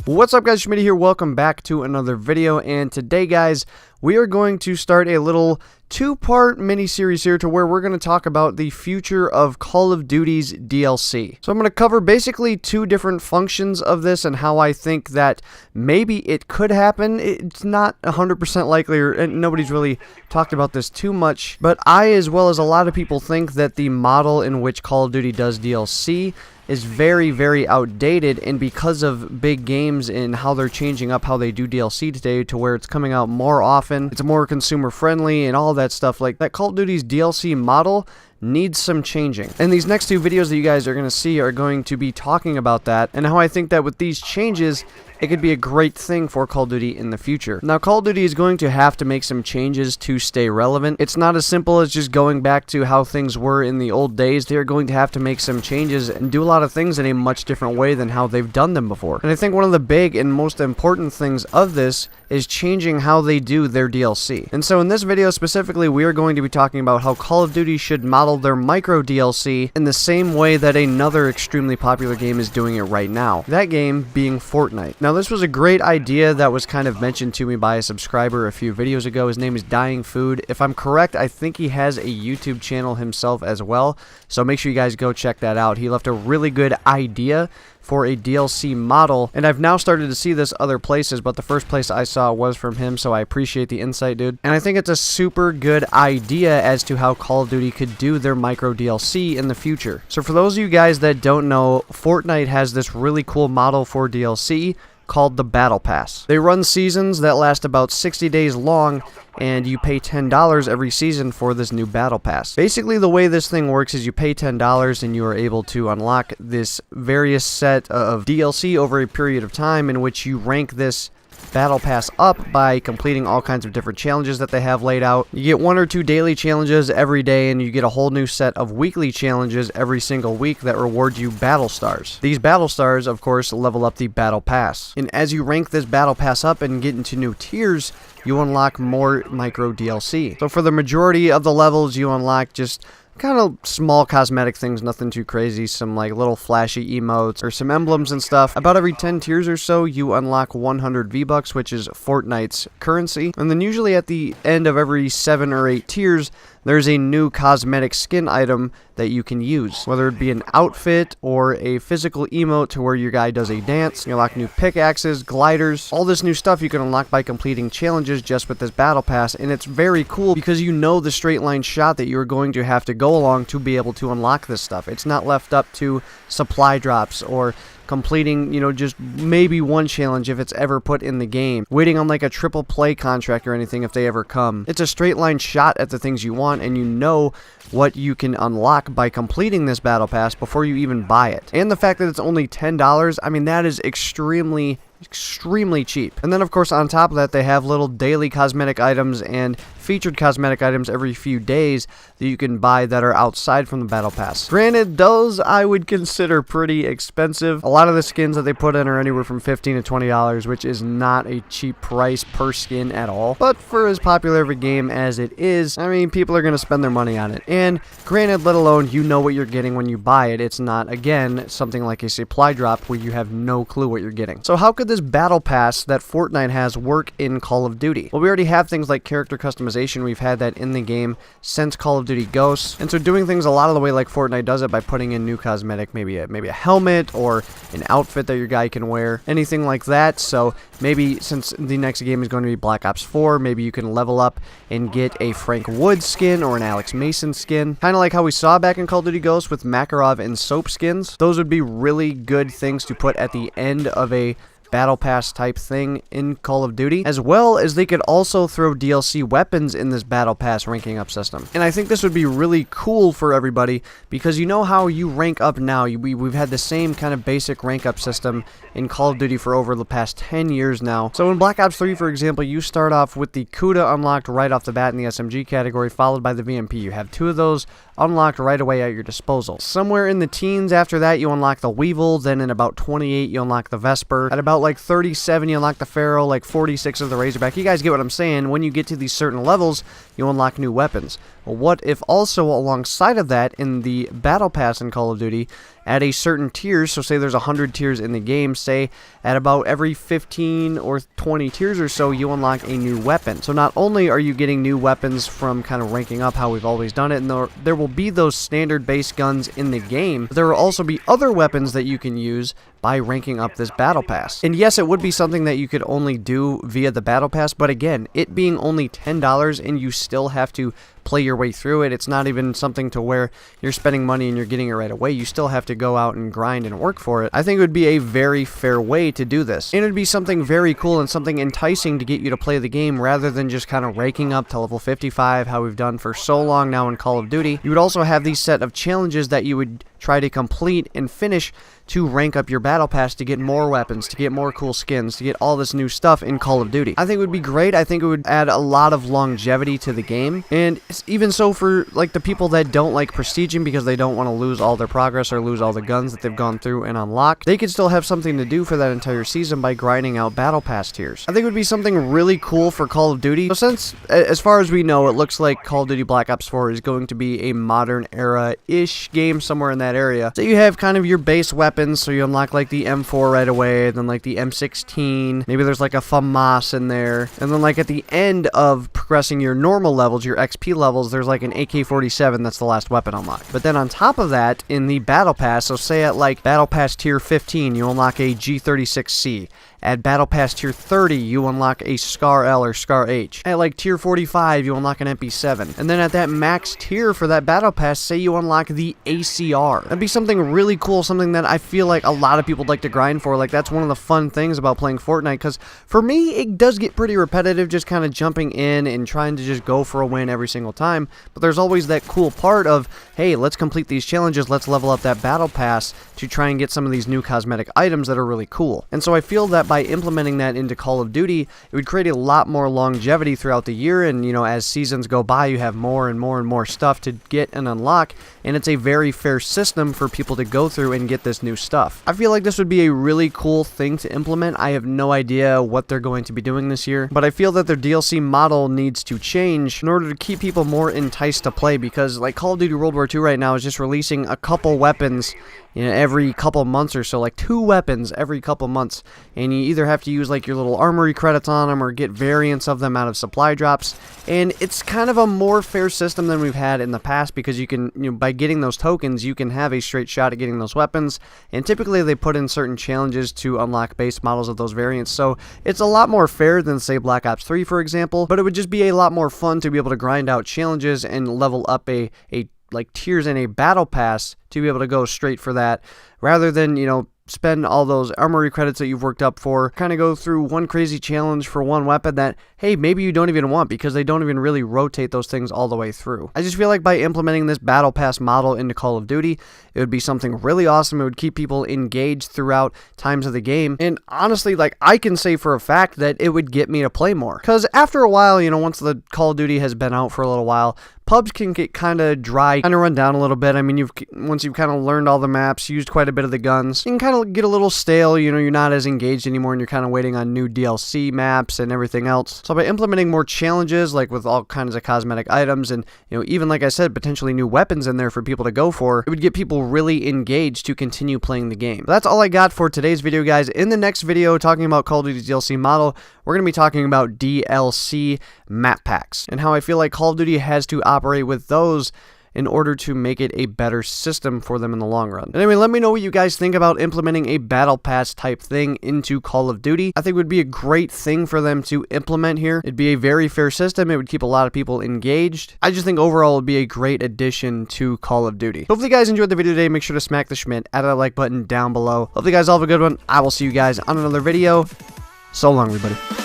What's up guys, Schmitty here, welcome back to another video, and today guys, we are going to start a little two-part mini-series here to where we're going to talk about the future of Call of Duty's DLC. So I'm going to cover basically two different functions of this and how I think that maybe it could happen. It's not 100% likely, and nobody's really talked about this too much, but I, as well as a lot of people, think that the model in which Call of Duty does DLC is very outdated, and because of big games and how they're changing up how they do DLC today to where it's coming out more often, it's more consumer friendly and all that stuff, like that Call of Duty's DLC model needs some changing. And these next two videos that you guys are going to see are going to be talking about that and how I think that with these changes it could be a great thing for Call of Duty in the future. Now, Call of Duty is going to have to make some changes to stay relevant. It's not as simple as just going back to how things were in the old days. They're going to have to make some changes and do a lot of things in a much different way than how they've done them before. And I think one of the big and most important things of this is changing how they do their DLC. And so in this video specifically, we are going to be talking about how Call of Duty should model their micro DLC in the same way that another extremely popular game is doing it right now. That game being Fortnite. Now, this was a great idea that was kind of mentioned to me by a subscriber a few videos ago. His name is Dying Food. If I'm correct, I think he has a YouTube channel himself as well, so make sure you guys go check that out. He left a really good idea for a DLC model, and I've now started to see this other places, but the first place I saw was from him, so I appreciate the insight, dude. And I think it's a super good idea as to how Call of Duty could do their micro DLC in the future. So for those of you guys that don't know, Fortnite has this really cool model for DLC called the Battle Pass. They run seasons that last about 60 days long, and you pay $10 every season for this new Battle Pass. Basically, the way this thing works is you pay $10 and you are able to unlock this various set of DLC over a period of time in which you rank this Battle Pass up by completing all kinds of different challenges that they have laid out. You get 1 or 2 daily challenges every day, and you get a whole new set of weekly challenges every single week that reward you battle stars. These battle stars, of course, level up the Battle Pass. And as you rank this Battle Pass up and get into new tiers, you unlock more micro DLC. So for the majority of the levels, you unlock just kind of small cosmetic things, nothing too crazy, some like little flashy emotes or some emblems and stuff. About every 10 tiers or so, you unlock 100 V-Bucks, which is Fortnite's currency. And then usually at the end of every 7 or 8 tiers, there's a new cosmetic skin item that you can use, whether it be an outfit or a physical emote to where your guy does a dance. You unlock new pickaxes, gliders, all this new stuff you can unlock by completing challenges just with this Battle Pass, and it's very cool because you know the straight line shot that you're going to have to go along to be able to unlock this stuff. It's not left up to supply drops or completing, you know, just maybe one challenge if it's ever put in the game, waiting on like a triple play contract or anything if they ever come. It's a straight line shot at the things you want, and you know what you can unlock by completing this Battle Pass before you even buy it. And the fact that it's only $10, I mean, that is extremely cheap. And then of course on top of that, they have little daily cosmetic items and featured cosmetic items every few days that you can buy that are outside from the Battle Pass. Granted, those I would consider pretty expensive. A lot of the skins that they put in are anywhere from $15 to $20, which is not a cheap price per skin at all. But for as popular of a game as it is, I mean, people are going to spend their money on it. And granted, let alone you know what you're getting when you buy it. It's not, again, something like a supply drop where you have no clue what you're getting. So how could this Battle Pass that Fortnite has work in Call of Duty? Well, we already have things like character customization. We've had that in the game since Call of Duty Ghosts, and so doing things a lot of the way like Fortnite does it by putting in new cosmetic, maybe a helmet or an outfit that your guy can wear, anything like that. So maybe since the next game is going to be Black Ops 4, maybe you can level up and get a Frank Woods skin or an Alex Mason skin, kind of like how we saw back in Call of Duty Ghosts with Makarov and Soap skins. Those would be really good things to put at the end of a Battle Pass type thing in Call of Duty, as well as they could also throw DLC weapons in this Battle Pass ranking up system. And I think this would be really cool for everybody because you know how you rank up now. We've had the same kind of basic rank up system in Call of Duty for over the past 10 years now. So in Black Ops 3, for example, you start off with the Kuda unlocked right off the bat in the SMG category, followed by the VMP. You have 2 of those unlocked right away at your disposal. Somewhere in the teens after that, you unlock the Weevil. Then in about 28, you unlock the Vesper. At about like 37, you unlock the Pharaoh, like 46 of the Razorback. You guys get what I'm saying. When you get to these certain levels, you unlock new weapons. Well, what if also alongside of that, in the Battle Pass in Call of Duty, at a certain tier, so say there's 100 tiers in the game, say at about every 15 or 20 tiers or so, you unlock a new weapon. So not only are you getting new weapons from kind of ranking up how we've always done it, and there will be those standard base guns in the game, but there will also be other weapons that you can use by ranking up this Battle Pass. And yes, it would be something that you could only do via the Battle Pass, but again, it being only $10 and you still have to play your way through it. It's not even something to where you're spending money and you're getting it right away. You still have to go out and grind and work for it. I think it would be a very fair way to do this. And it would be something very cool and something enticing to get you to play the game rather than just kind of raking up to level 55, how we've done for so long now in Call of Duty. You would also have these set of challenges that you would try to complete and finish to rank up your Battle Pass to get more weapons, to get more cool skins, to get all this new stuff in Call of Duty. I think it would be great. I think it would add a lot of longevity to the game, and even so for like the people that don't like prestiging because they don't want to lose all their progress or lose all the guns that they've gone through and unlocked, they could still have something to do for that entire season by grinding out Battle Pass tiers. I think it would be something really cool for Call of Duty. So since, as far as we know, it looks like Call of Duty Black Ops 4 is going to be a modern era-ish game somewhere in that area. So you have kind of your base weapons, so you unlock like the M4 right away, then like the M16, maybe there's like a FAMAS in there, and then like at the end of progressing your normal levels, your XP levels, there's like an AK-47 that's the last weapon unlocked. But then on top of that, in the Battle Pass, so say at like Battle Pass tier 15, you unlock a G36C. At Battle Pass tier 30, you unlock a SCAR L or SCAR H. At like tier 45, you unlock an MP7. And then at that max tier for that Battle Pass, say you unlock the ACR. That'd be something really cool, something that I feel like a lot of people would like to grind for. Like, that's one of the fun things about playing Fortnite, because for me, it does get pretty repetitive just kind of jumping in and trying to just go for a win every single time. But there's always that cool part of, hey, let's complete these challenges, let's level up that Battle Pass to try and get some of these new cosmetic items that are really cool. And so I feel that by implementing that into Call of Duty, it would create a lot more longevity throughout the year, and, you know, as seasons go by, you have more and more and more stuff to get and unlock, and it's a very fair system for people to go through and get this new stuff. I feel like this would be a really cool thing to implement. I have no idea what they're going to be doing this year, but I feel that their DLC model needs to change in order to keep people more enticed to play, because like Call of Duty World War II right now is just releasing a couple weapons, you know, every couple months or so, like 2 weapons every couple months, and you either have to use like your little armory credits on them or get variants of them out of supply drops. And it's kind of a more fair system than we've had in the past, because you can, you know, by getting those tokens, you can have a straight shot at getting those weapons, and typically they put in certain challenges to unlock base models of those variants, so it's a lot more fair than say Black Ops 3 for example. But it would just be a lot more fun to be able to grind out challenges and level up a like tiers in a Battle Pass to be able to go straight for that, rather than, you know, spend all those armory credits that you've worked up for, kind of go through one crazy challenge for one weapon that, hey, maybe you don't even want, because they don't even really rotate those things all the way through. I just feel like by implementing this Battle Pass model into Call of Duty, it would be something really awesome. It would keep people engaged throughout times of the game, and honestly, like, I can say for a fact that it would get me to play more, because after a while, you know, once the Call of Duty has been out for a little while, pubs can get kind of dry, kind of run down a little bit. I mean, once you've kind of learned all the maps, used quite a bit of the guns, you can kind of get a little stale, you know, you're not as engaged anymore, and you're kind of waiting on new DLC maps and everything else. So by implementing more challenges, like with all kinds of cosmetic items, and, you know, even like I said, potentially new weapons in there for people to go for, it would get people really engaged to continue playing the game. But that's all I got for today's video, guys. In the next video, talking about Call of Duty's DLC model, we're going to be talking about DLC map packs and how I feel like Call of Duty has to operate with those in order to make it a better system for them in the long run. Anyway, let me know what you guys think about implementing a Battle Pass type thing into Call of Duty. I think it would be a great thing for them to implement here. It'd be a very fair system. It would keep a lot of people engaged. I just think overall it would be a great addition to Call of Duty. Hopefully you guys enjoyed the video today. Make sure to smack the Schmidt, add that like button down below. Hopefully you guys all have a good one. I will see you guys on another video. So long, everybody.